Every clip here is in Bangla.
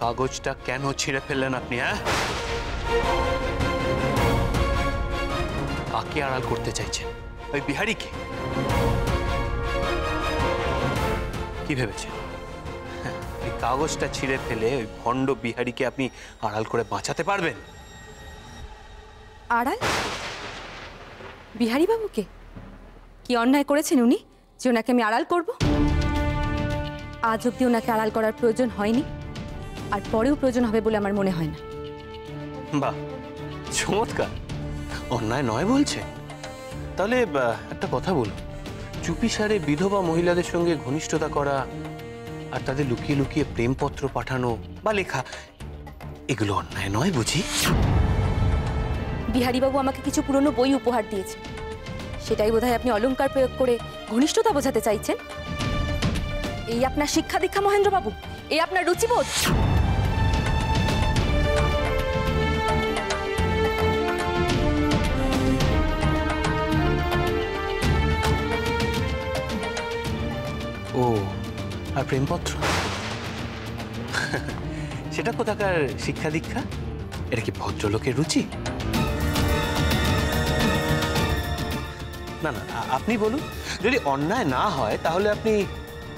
কাগজটা কেন ছিঁড়ে ফেললেন আপনি? হ্যাঁ, কাকে আড়াল করতে চাইছেন? ওই বিহারীকে? কি ভেবেছেন এই কাগজটা ছিঁড়ে ফেলে ওই ভণ্ড বিহারীকে আপনি আড়াল করে বাঁচাতে পারবেন? আড়াল? বিহারী বাবুকে কি অন্যায় করেছেন উনি যে ওনাকে আমি আড়াল করব? আজ অব্দি ওনাকে আড়াল করার প্রয়োজন হয়নি, আর পরেও প্রয়োজন হবে বলে আমার মনে হয় না। বাহ, চমৎকার। অন্যায় নয় বলছে? তাহলে একটা কথা বলুন, চুপিসারে বিধবা মহিলাদের সঙ্গে ঘনিষ্ঠতা করা আর তাদের লুকিয়ে লুকিয়ে প্রেমপত্র পাঠানো বা লেখা, এগুলো অন্যায় নয় বুঝি? বিহারীবাবু আমাকে কিছু পুরনো বই উপহার দিয়েছে, সেটাই বোধহয় আপনি অলংকার প্রয়োগ করে ঘনিষ্ঠতা বোঝাতে চাইছেন। এই আপনার শিক্ষা দীক্ষা মহেন্দ্রবাবু? এই আপনার রুচিবোধ? ও, আর প্রেমপত্র সেটা কোথাকার শিক্ষা দীক্ষা? এটা কি ভদ্রলোকের রুচি? না না, আপনি বলুন, যদি অন্যায় না হয় তাহলে আপনি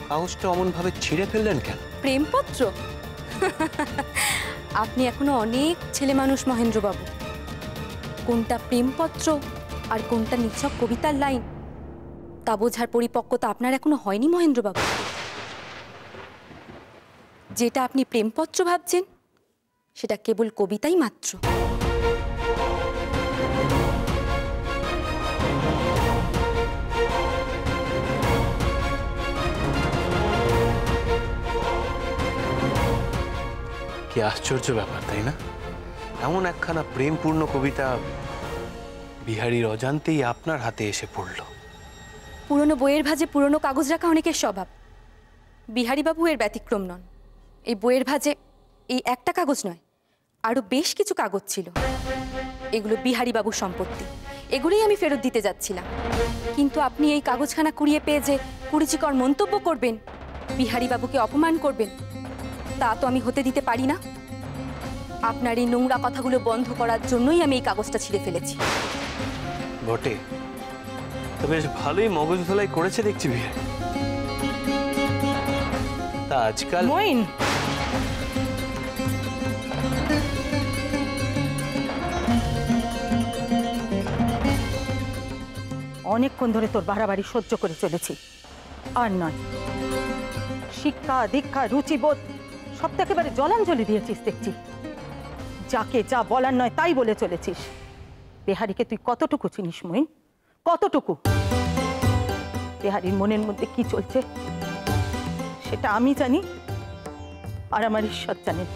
কাগজটা অমন ভাবে ছিঁড়ে ফেললেন কেন? প্রেমপত্র? আপনি এখনো অনেক ছেলে মানুষ মহেন্দ্রবাবু। কোনটা প্রেমপত্র আর কোনটা নিছক কবিতার লাইন তা বোঝার পরিপক্কতা আপনার এখনো হয়নি মহেন্দ্রবাবু। যেটা আপনি প্রেমপত্র ভাবছেন সেটা কেবল কবিতাই মাত্র। কি আশ্চর্য ব্যাপার, তাই না? এমন একখানা প্রেমপূর্ণ কবিতা বিহারীর অজান্তেই আপনার হাতে এসে পড়ল। পুরনো বইয়ের ভাঁজে পুরনো কাগজ রাখা অনেকের স্বভাব, বিহারীবাবু এর ব্যতিক্রম নন। এই বইয়ের ভাঁজে এই একটা কাগজ নয়, আরো বেশ কিছু কাগজ ছিল। এগুলো বিহারীবাবুর সম্পত্তি, এগুলোই আমি ফেরত দিতে যাচ্ছিলাম। কিন্তু আপনি এই কাগজখানা কুড়িয়ে পেয়ে যে কুরুচিকর মন্তব্য করবেন, বিহারীবাবুকে অপমান করবেন, তা তো আমি হতে দিতে পারি না। আপনার এই নোংরা কথাগুলো বন্ধ করার জন্যই আমি এই কাগজটা ছিঁড়ে ফেলেছি। বটে, তো বেশ ভালোই মগজ ধোলাই করেছে দেখছি বিহারী। তা আজকাল মইন, অনেকক্ষণ ধরে তোর বাড়াবাড়ি সহ্য করে চলেছি, আর নয়। শিক্ষা দীক্ষা রুচিবোধ সব তো একেবারে জলাঞ্জলি দিয়েছিস দেখছি। যাকে যা বলার নয় তাই বলে চলেছিস। বিহারীকে তুই কতটুকু চিনিস মইন? কতটুকু? বিহারীর মনের মধ্যে কি চলছে সেটা আমি জানি, আর আমার ঈশ্বর জানেন।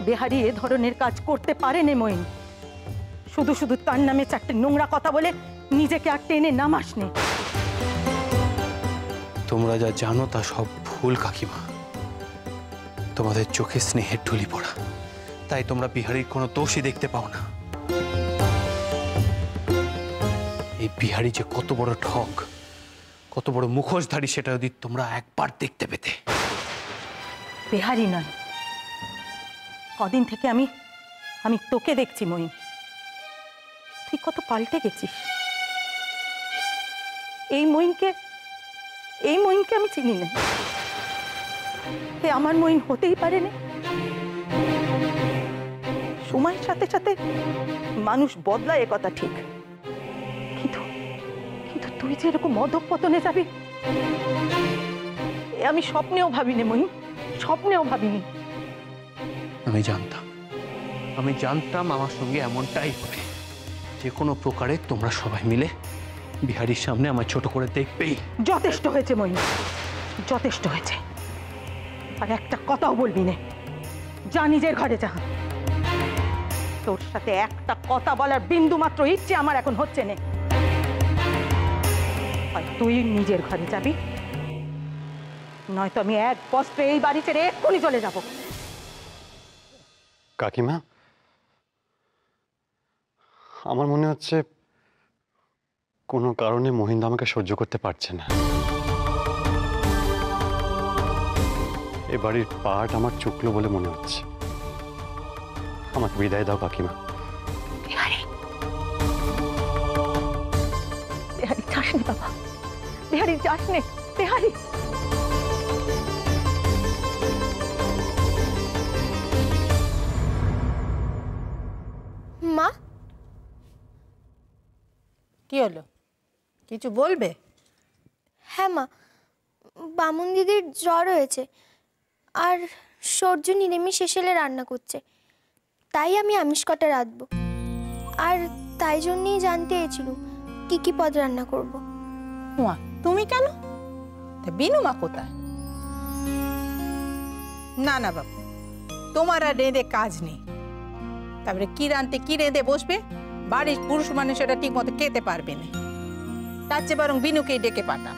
বিহারী এ ধরনের কাজ করতে পারেনি মইন। শুধু শুধু তার নামে চারটে নোংরা কথা বলে নিজেকে আর টেনে নামাস নে। তোমরা যা জানো তা সব ভুল কাকিমা। তোমাদের চোখে স্নেহের ঢুলি পড়া, তাই তোমরা বিহারীর কোনো দোষই দেখতে পাও না। এই বিহারী যে কত বড় ঠক, কত বড় মুখোশধারী, সেটা যদি তোমরা একবার দেখতে পেতে। বিহারী নয়, কদিন থেকে আমি তোকে দেখছি মইন। তুই কত পাল্টে গেছিস। এই মইনকে আমি চিনি না। আমার মইন হতেই পারে না। সময়ের সাথে সাথে মানুষ বদলায়, কথা ঠিক, কিন্তু তুই যে এরকম অধঃপতনে যাবি আমি স্বপ্নেও ভাবিনি মইন, স্বপ্নেও ভাবিনি। আমি জানতাম আমার সঙ্গে এমনটাই হবে। যে কোনো প্রকারে তোমরা সবাই মিলে বিহারীর সামনে আমার ছোট করে দেখবেই। যথেষ্ট হয়েছে মইন, যথেষ্ট হয়েছে। আর একটা কথাও বলবি না। যা নিজের ঘরে যা। তোর সাথে একটা কথা বলার বিন্দু মাত্র ইচ্ছে আমার এখন হচ্ছে না। আর তুই নিজের ঘরে যাবি, নয়তো আমি এক বস্ত্রে এই বাড়ি ছেড়ে এক্ষুনি চলে যাব। কাকিমা, আমার মনে হচ্ছে কোনো কারণে মহিন্দা আমাকে সহ্য করতে পারছে না। এ বাড়ির পাট আমার চুকলো বলে মনে হচ্ছে। আমাকে বিদায় দাও কাকিমা। বিহারি, বিহারি যাস নে বাবা, বিহারি যাস নে, বিহারি। মা, কি হলো, কিছু বলবে? হ্যাঁ মা, বামুন দিদির জ্বর হয়েছে আর সূর্য নিরামিষ এসেলে রান্না করছে, তাই আমি আমিষ কটা রাঁধবো। আর তাই জন্যই জানতে চেয়েছিল কি কি পদ রান্না করব। মা তুমি কেন? তা বিনু মা কোথায়? না না বাবু, তোমার আর রেঁধে কাজ নেই। তারপরে কি রাঁধতে কি রেঁধে বসবে? বাড়ির পুরুষ মানুষেরা ঠিক মতো খেতে পারবে না। তার চেয়ে বরং বিনুকেই ডেকে পাঠাও।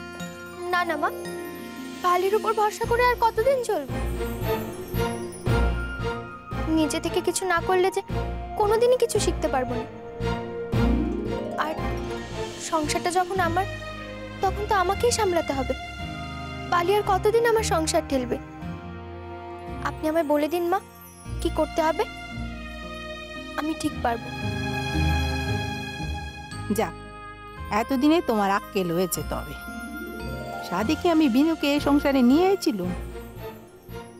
না না মা, বালির উপর ভরসা করে আর কতদিন চলবে? নিজে থেকে কিছু না করলে যে কোনোদিনই কিছু শিখতে পারবো না। আর সংসারটা যখন আমার, তখন তো আমাকেই সামলাতে হবে। বালি আর কতদিন আমার সংসার ঠেলবে? আপনি আমায় বলে দিন মা, কি করতে হবে? আমি ঠিক পারবো। যা, এতদিনে তোমার আক্কেল হয়েছে। তবে সাদিকে আমি বিনুকে এই সংসারে নিয়ে এসেছিলুম,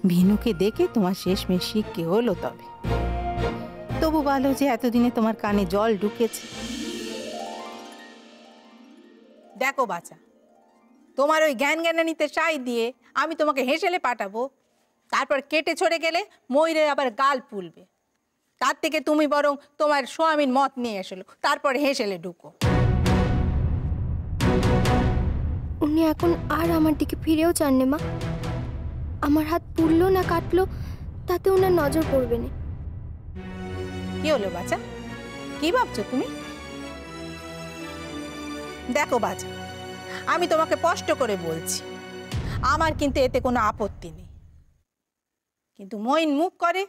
বিনুকে দেখে তোমার শেষমেশ শিক্ষে হলো। তবু ভালো যে এতদিনে তোমার কানে জল ঢুকেছে। দেখো বাচ্চা, তোমার ওই জ্ঞান জ্ঞানানিতে সাই দিয়ে আমি তোমাকে হেসেলে পাঠাবো, তারপর কেটে ছড়ে গেলে ময়ূরে আবার গাল ফুলবে। তার থেকে তুমি বরং তোমার স্বামীর মত নিয়ে এসলো, তারপর হেসেলে ঢুকো। উনি এখন আর আমার দিকে ফিরেও চাননি মা। আমার হাত পুড়লো না কাটলো তাতে ওনার নজর পড়বে না। কি হলো বাচ্চা, কি ভাবছো তুমি? দেখো বাচ্চা, আমি তোমাকে স্পষ্ট করে বলছি, আমার কিন্তু এতে কোনো আপত্তি নেই। কিন্তু মইন মুখ করে,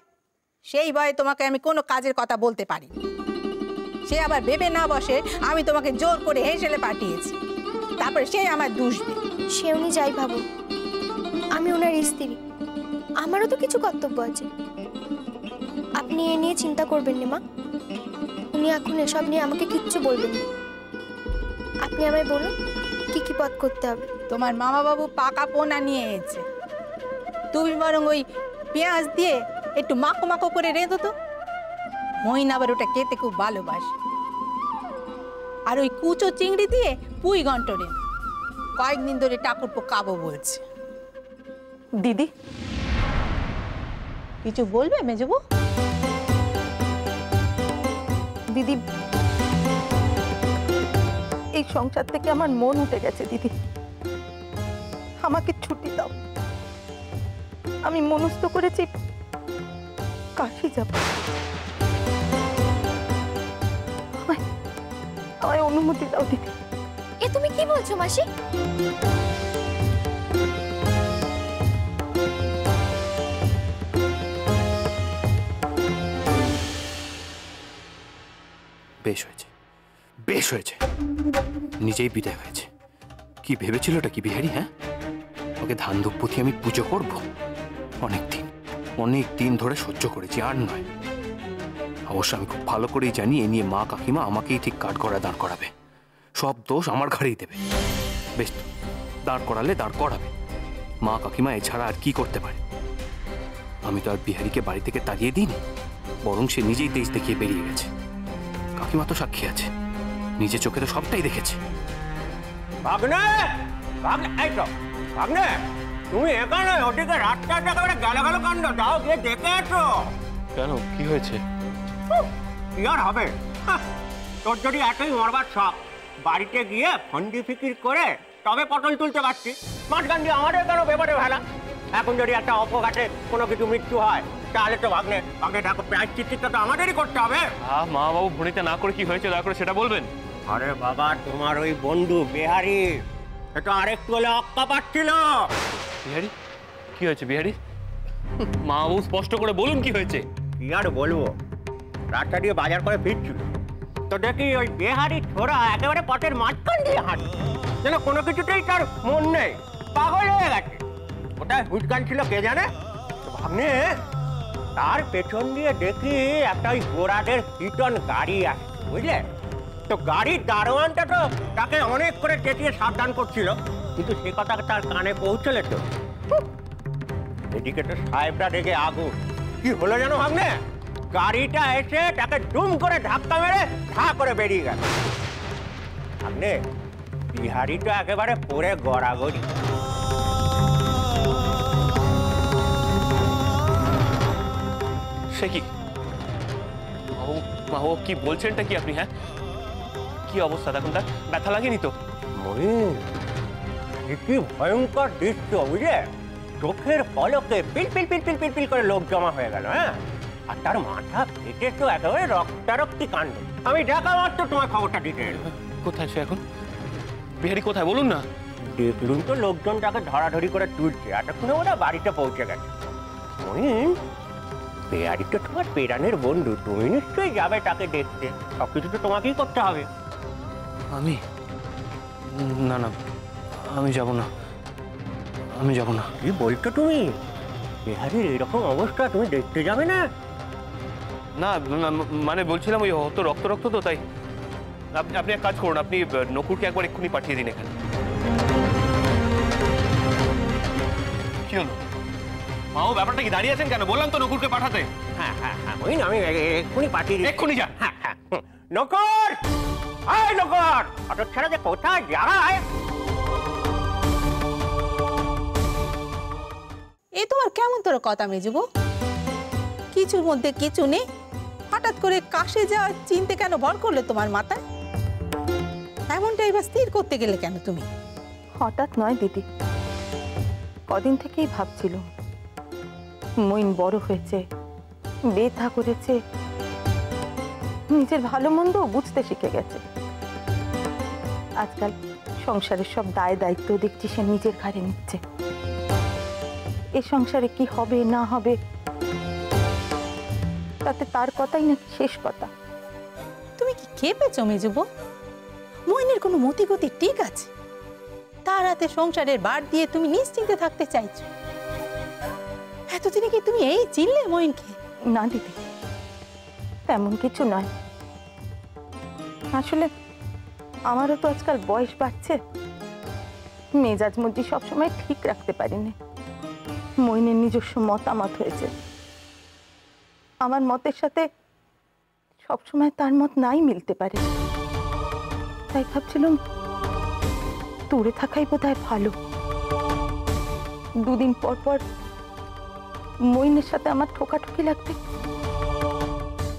সেই ভয়ে তোমাকে আমি কোনো কাজের কথা বলতে পারি। সে আবার ভেবে না বসে আমি তোমাকে জোর করে হেসেলে পাঠিয়েছি, তারপরে সে আমার দুষবে। সে উনি যাই ভাবুন, আমি ওনার স্ত্রী, আমারও তো কিছু কর্তব্য আছে। আপনি এ নিয়ে চিন্তা করবেন না মা। উনি এখন এসব নিয়ে আমাকে কিচ্ছু বলবেন না। আপনি আমায় বলুন কি কি পথ করতে হবে। তোমার মামা বাবু পাকা পোনা নিয়ে এসেছে, তুমি বরং ওই পেঁয়াজ দিয়ে একটু মাখো মাখো করে রেঁধো তো। মইন আবার ওটা খেতে খুব ভালোবাসে। আর ওই কুচো চিংড়ি দিয়ে পুঁই ঘন্ট রেঁধো, কয়েকদিন ধরে ঠাকুরপো খাবো বলছে। দিদি, কিছু বলবে মেজবু? দিদি, এই সংসার থেকে আমার মন উঠে গেছে দিদি। আমাকে ছুটি দাও। আমি মনস্থ করেছি কাশি যাব। আমায় অনুমতি দাও দিদি। এ তুমি কি বলছো মাসি? বেশ হয়েছে, বেশ হয়েছে, নিজেই বিদায় হয়েছে। কি ভেবেছিলটা কি বিহারি? হ্যাঁ, ওকে ধান ধূপপুতি আমি পুজো করব? অনেক দিন ধরে সহ্য করেছি, আর নয়। অবশ্য আমি খুব ভালো করেই জানি এ নিয়ে মা কাকিমা আমাকেই ঠিক কাঠ করা দাঁড় করাবে, সব দোষ আমার ঘাড়েই দেবে। বেশ তো, দাঁড় করালে দাঁড় করাবে। মা কাকিমা এছাড়া আর কি করতে পারে? আমি তো আর বিহারিকে বাড়ি থেকে তাড়িয়ে দিইনি, বরং সে নিজেই তেজ দেখিয়ে বেরিয়ে গেছে। কাকিমা তো সাক্ষী আছে, নিজে চোখে তো সবটাই দেখেছে। ভাগ্নে, ভাগ্নে, এই তো ভাগ্নে, তুমি এখানে ওদিকে রাস্তাটা একেবারে গেল গেল কাণ্ড, যাও গিয়ে দেখে এসো। কেন, কি হয়েছে? কি আর হবে, তোর যদি এতই মরবার শখ, বাড়িতে গিয়ে ফন্ডি ফিকির করে তবে পটল তুলতে পারছি। মাঝখান দিয়ে আমাদের কেন ব্যাপারে ভেলা? এখন যদি একটা অপঘাতে কোনো কিছু মৃত্যু হয়, তাহলে তো ভাগ্নে ঠাকুর প্রায়শ্চিত্তটা তো আমাদেরই করতে হবে। মা বাবু ভুঁড়িতে না করে কি হয়েছে দয়া করে সেটা বলবেন। আরে বাবা, তোমার ওই বন্ধু বিহারি এটা আরেকটু হলে অক্কা পাচ্ছিল। বিহারি, কি হয়েছে বিহারি? মা বাবু স্পষ্ট করে বলুন কি হয়েছে। কি আর বলবো, রাস্তা দিয়ে বাজার করে ফিরছিল তো দেখি ওই বিহারি ছোড়া একেবারে পথের মাঝখান দিয়ে হাঁটছে, যেন কোনো কিছুতেই তার মন নেই, পাগল হয়ে গেছে। ওটা মাথায় হুটকান ছিল কে জানে? ভাগ্নে, তার পেছন দিয়ে দেখি একটা ওই গোড়াদের হিটন গাড়ি আসছে, বুঝলে? তো গাড়ির দারোয়ানটা তো তাকে অনেক করে চেঁচিয়ে সাবধান করছিল, কিন্তু সে কথা তার কানে পৌঁছলে তো। এদিকে তো সাহেবরা রেগে আগুন। কি হলো জানো ভাগ্নে? গাড়িটা এসে তাকে ডুম করে ধাক্কা মেরে ধা করে বেরিয়ে গেল। ভাগ্নে, বিহারিটা একেবারে পড়ে গড়াগড়ি। সে কি বাবু, কি বলছেনটা কি আপনি? হ্যাঁ, কি অবস্থা দেখুন, তার ব্যথা লাগেনি তো? মহিন, কি ভয়ঙ্কর দৃশ্য, বুঝলে? চোখের পলকে পিল পিল পিল পিল পিল পিল করে লোক জমা হয়ে গেল। হ্যাঁ, আর তার মাথা ফেটে তো একেবারে রক্তারক্তি কাণ্ড। আমি ঢাকা মাত্র তোমার খবরটা দিতে এলো। কোথায় সে এখন? বিহারি কোথায় বলুন না। দেখলুন তো লোকজন তাকে ধরাধরি করে তুলছে, এতক্ষণে ওরা বাড়িতে পৌঁছে গেছে। মহিন, বিহারি তো তোমার পেরানের বন্ধু, তুমি নিশ্চয়ই যাবে তাকে দেখতে। সবকিছু তো তোমাকেই করতে হবে। আমি? না না, আমি যাব না, আমি যাব না। কি বলছো তুমি? বিহারির এরকম অবস্থা, তুমি দেখতে যাবে না? না মানে বলছিলাম ওই হতো রক্ত রক্ত তো, তাই। আপনি এক কাজ করুন, আপনি নকুরকে একবার এক্ষুনি পাঠিয়ে দিন এখানে। কি হলো মাও, ব্যাপারটা কি দাঁড়িয়ে আছেন কেন? বললাম তো নকুরকে পাঠাতে। হ্যাঁ হ্যাঁ হ্যাঁ মহিন, আমি এক্ষুনি পাঠিয়ে দিই। এক্ষুনি যা। হ্যাঁ হ্যাঁ। নকুর, আয় নকুর, অটো ছেড়ে যে কোথায় যায়? এ তোমার কেমন তোর কথা মেজবো? কিছুর মধ্যে কিছু নেই, হঠাৎ করে কাশে যাওয়া চিনতে কেন ভর করলে তোমার মাথায়? এমনটা এবার স্থির করতে গেলে কেন তুমি? হঠাৎ নয় দিদি, কদিন থেকেই ভাবছিল মইন বড় হয়েছে, বেথা করেছে, নিজের ভালো মন্দ বুঝতে শিখে গেছে। আজকাল সংসারের সব দায় দায়িত্ব দেখছি সে নিজের ঘাড়ে নিচ্ছে। এ সংসারে কি হবে না হবে তাতে তার কথাই নাকি শেষ কথা। তুমি কি খেপেছো মেজবো? মইনের কোনো মতিগতি ঠিক আছে? তার হাতে সংসারের বার দিয়ে তুমি নিশ্চিন্তে থাকতে চাইছো? এতদিনে কি তুমি এই চিনলে মইনকে? না দিদি, তেমন কিছু নয়। আসলে আমারও তো আজকাল বয়স বাড়ছে, মেজাজ মধ্যে সবসময় ঠিক রাখতে পারিনি। মইনের নিজস্ব মতামত হয়েছে, আমার মতের সাথে সবসময় তার মত নাই মিলতে পারে। তাই ভাবছিলাম দূরে থাকাই বোধহয় ভালো। দুদিন পর পর মইনের সাথে আমার ঠোকাঠুকি লাগবে,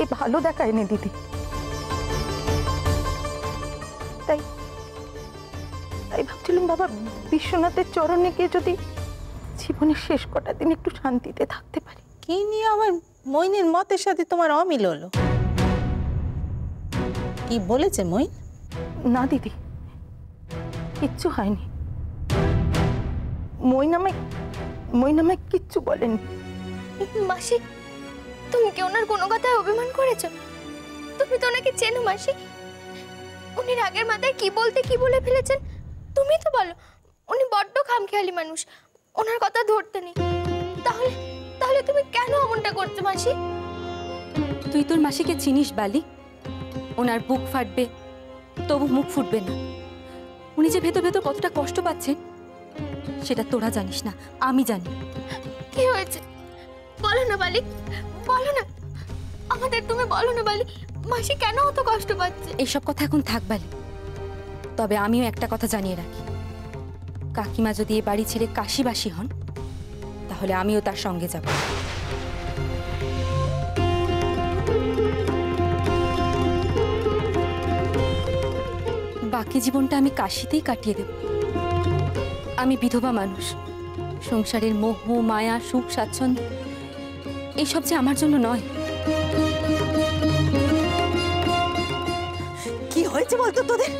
এ ভালো দেখায়নি দিদি। তাই তাই ভাবছিলাম বাবা বিশ্বনাথের চরণে গিয়ে যদি জীবনের শেষ কটা দিন একটু শান্তিতে থাকতে পারি। কি নিয়ে আবার মইনের মতের সাথে তোমার অমিল হলো? কি বলেছে মইন? না দিদি, কিচ্ছু হয়নি। মইন আমায় কিচ্ছু বলেনি। মাসি, তুমি কি ওনার কোনো কথায় অভিমান করেছো? তুমি তো ওনাকে চেনো মাসি। উনি রাগের মাথায় কি বলতে কি বলে ফেলেছেন তুমি তো বলো। উনি বড্ড খামখেয়ালি মানুষ, ওনার কথা ধরতে নেই। তাহলে তাহলে তুমি কেন এমনটা করছো মাসি? তুই তোর মাসিকে চিনিস বালি? ওনার বুক ফাটবে তবু মুখ ফুটবে না। উনি যে ভেতর ভেতর কতটা কষ্ট পাচ্ছেন সেটা তোরা জানিস না, আমি জানি। কি হয়েছে বলো না বালি, বলো না আমাদের, তুমি বলো না বালি, মাসি কেন অত কষ্ট পাচ্ছে? এইসব কথা এখন থাক বালি, তবে আমিও একটা কথা জানিয়ে রাখি, কাকিমা যদি এ বাড়ি ছেড়ে কাশিবাসী হন তাহলে আমিও তার সঙ্গে যাব। বাকি জীবনটা আমি কাশিতেই কাটিয়ে দেব। আমি বিধবা মানুষ, সংসারের মোহ মায়া সুখ স্বাচ্ছন্দ্য এইসব যে আমার জন্য নয়। কি হয়েছে বলতো তোদের?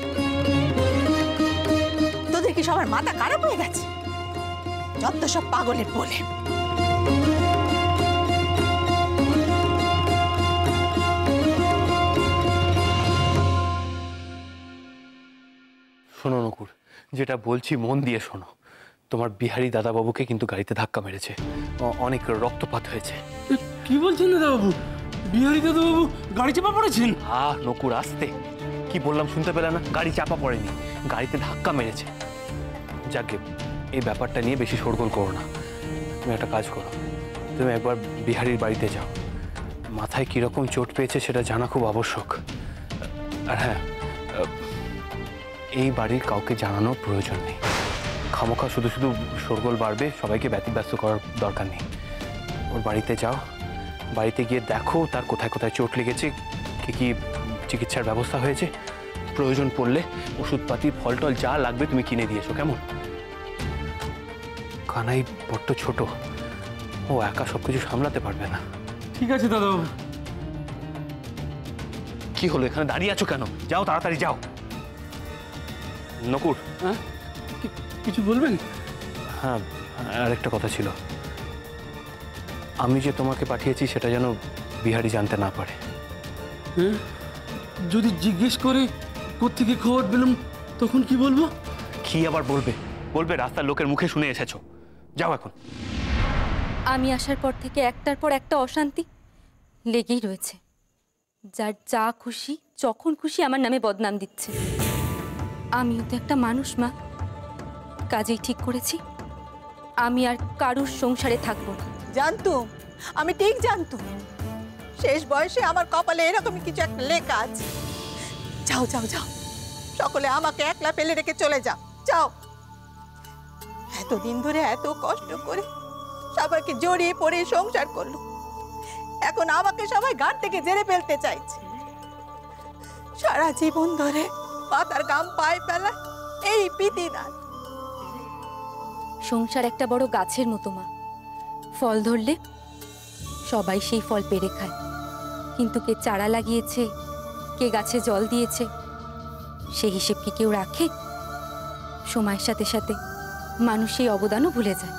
তোদের কি সবার মাথা খারাপ হয়ে গেছে? যত সব পাগলের বলে। শোনো নকুর, যেটা বলছি মন দিয়ে শোনো। তোমার বিহারি দাদাবাবুকে কিন্তু গাড়িতে ধাক্কা মেরেছে, অনেক রক্তপাত হয়েছে। কি বলছেন দাদাবাবু? বিহারি দাদাবাবু গাড়ি চাপা পড়েছেন? নকুর আসতে, কি বললাম শুনতে পেলে না? গাড়ি চাপা পড়েনি, গাড়িতে ধাক্কা মেরেছে। যাকে এই ব্যাপারটা নিয়ে বেশি শোরগোল করো না। তুমি একটা কাজ করো, তুমি একবার বিহারির বাড়িতে যাও। মাথায় কিরকম চোট পেয়েছে সেটা জানা খুব আবশ্যক। আর হ্যাঁ, এই বাড়ির কাউকে জানানোর প্রয়োজন নেই। খামোখা শুধু শুধু শোরগোল বাড়বে, সবাইকে ব্যতিব্যস্ত করার দরকার নেই। ওর বাড়িতে যাও, বাড়িতে গিয়ে দেখো তার কোথায় কোথায় চোট লেগেছে, কি কি চিকিৎসার ব্যবস্থা হয়েছে। প্রয়োজন পড়লে ওষুধপাতি ফলটল যা লাগবে তুমি কিনে দিয়েছো, কেমন? কানাই বড্ড ছোট, ও একা সবকিছু সামলাতে পারবে না। ঠিক আছে দাদাবাবু। কি হলো, এখানে দাঁড়িয়ে আছো কেন? যাও তাড়াতাড়ি যাও। নকুর, হ্যাঁ, কিছু বলবেন? হ্যাঁ, আরেকটা কথা ছিল। আমি যে তোমাকে পাঠিয়েছি সেটা যেন বিহারি জানতে না পারে। হ্যাঁ, যদি জিজ্ঞেস করে কোত্থেকে খবর পেলাম তখন কি বলবো? কি আবার বলবে? বলবে রাস্তার লোকের মুখে শুনে এসেছো। যাও এখন। আমি আসার পর থেকে একটার পর একটা অশান্তি লেগেই রয়েছে। যার যা খুশি যখন খুশি আমার নামে বদনাম দিচ্ছে। আমিও তো একটা মানুষ মা, কাজেই ঠিক করেছি আমি আর কারুর সংসারে থাকবো না। জানতুম, আমি ঠিক জানতুম শেষ বয়সে আমার কপালে এরকমই কিছু একটা লেখা আছে। যাও যাও যাও, সকলে আমাকে একলা ফেলে রেখে চলে যাও। যাও, এতদিন ধরে এত কষ্ট করে সবাইকে জড়িয়ে পড়ে সংসার করলো, এখন আমাকে সবাই ঘাট থেকে জেরে ফেলতে চাইছে। সারা জীবন ধরে মাথার গাম পায়ে ফেলা এই বিধিদান। সংসার একটা বড় গাছের মতো মা, ফল ধরলে সবাই সেই ফল পেড়ে খায়, কিন্তু কে চারা লাগিয়েছে, কে গাছে জল দিয়েছে, সেই হিসেব কি কেউ রাখে? সময়ের সাথে সাথে মানুষ সেই অবদানও ভুলে যায়।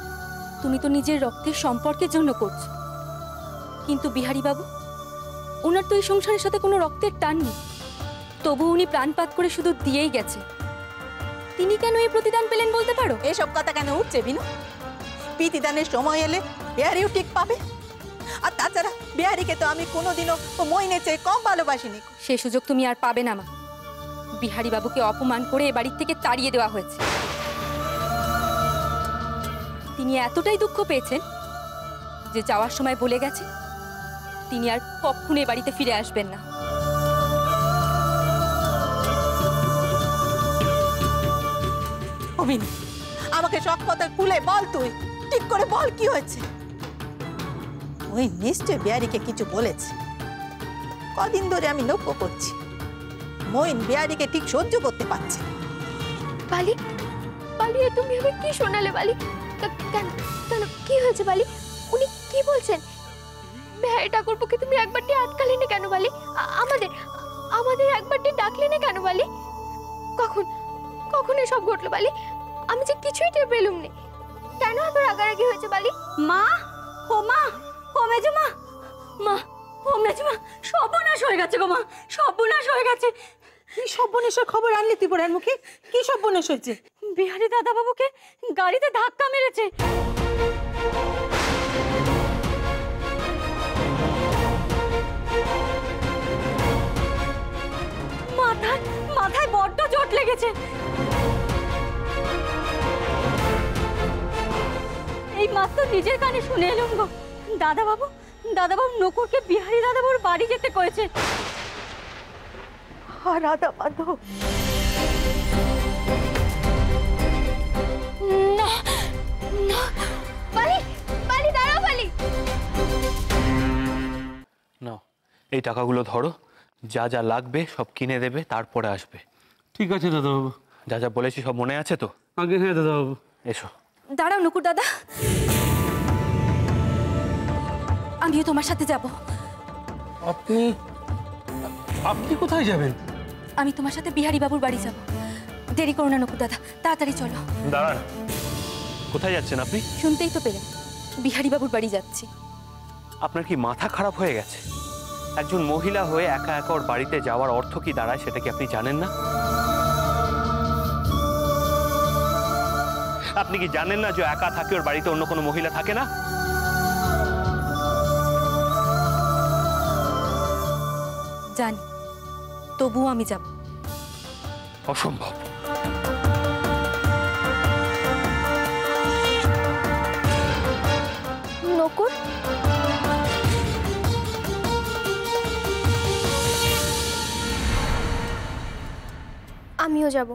তুমি তো নিজের রক্তের সম্পর্কের জন্য করছো, কিন্তু বিহারি বাবু, ওনার তো এই সংসারের সাথে কোনো রক্তের টান নেই, তবু উনি প্রাণপাত করে শুধু দিয়েই গেছে। তিনি কেন এই প্রতিদান পেলেন বলতে পারো? এসব কথা কেন উঠছে বিনু? প্রতিদানের সময় এলে বিহারিও ঠিক পাবে। আর তাছাড়া বিহারিকে তো আমি কোনোদিনও মইনের চেয়ে কম ভালোবাসিনি। সে সুযোগ তুমি আর পাবে না মা। বিহারি বাবুকে অপমান করে এ বাড়ির থেকে তাড়িয়ে দেওয়া হয়েছে। তিনি এতটাই দুঃখ পেয়েছেন যে যাওয়ার সময় বলে গেছে তিনি আর কখনো এ বাড়িতে ফিরে আসবেন না। বিনু, আমাকে সব কথা খুলে বল, তুই ঠিক করে বল কি হয়েছে। ওই নিশ্চয় বিহারিকে কিছু বলেছে। কদিন ধরে আমি লক্ষ্য করছি মইন বিহারিকে ঠিক সহ্য করতে পারছে না। বালি, বালি, এ তুমি আমি কি শোনালে বালি? কেন কেন কি হয়েছে বালি? উনি কি বলছেন? বিহারি ঠাকুরপোকে তুমি একবারটি আটকালে না কেন বালি? আমাদের আমাদের একবারটি ডাকলে না কেন বালি? কখন কখন এসব ঘটলো বালি? আমি যে কিছুই টের পেলুম না। কেন এত রাগারাগি হয়েছে বালি? মা, ও মা, ও মেজো মা, মা, ও মেজো মা, সর্বনাশ হয়ে গেছে গো মা, সর্বনাশ হয়ে গেছে। কি সর্বনেশের খবর আনলি ত্রিপুরার মুখে? কি সর্বনেশ হয়েছে? বিহারি দাদাবাবুকে গাড়িতে ধাক্কা মেরেছে। মাথায় মাথায় বড্ড চোট লেগেছে। এই মাত্র নিজের কানে শুনে এলাম গো। দাদাবাবু নকুরকে বিহারি দাদাবাবুর বাড়ি যেতে কয়েছে। আর রাধা মাধব, না না বালি, বালি দাঁড়াও বালি। নাও, এই টাকাগুলো ধরো, যা যা লাগবে সব কিনে দেবে, তারপরে আসবে। ঠিক আছে দাদাবাবু। যা যা বলেছি সব মনে আছে তো? আগে হ্যাঁ দাদাবাবু। এসো। দাঁড়াও নকুর দাদা, আমিও তোমার সাথে যাব। আপনি আপনি কোথায় যাবেন? আমি তোমার সাথে বিহারি বাবুর বাড়ি যাব। দেরি করো না নকুর দাদা, তাড়াতাড়ি চলো। দাঁড়ান, কোথায় যাচ্ছেন আপনি? শুনতেই তো পেলেন, বিহারি বাবুর বাড়ি যাচ্ছি। আপনার কি মাথা খারাপ হয়ে গেছে? একজন মহিলা হয়ে একা একা ওর বাড়িতে যাওয়ার অর্থ কি দাঁড়ায় সেটা কি আপনি জানেন না? আপনি কি জানেন না যে একা থাকে, ওর বাড়িতে অন্য কোনো মহিলা থাকে না? জানি, তবুও আমি যাব। অসম্ভব। নকুল, আমিও যাব।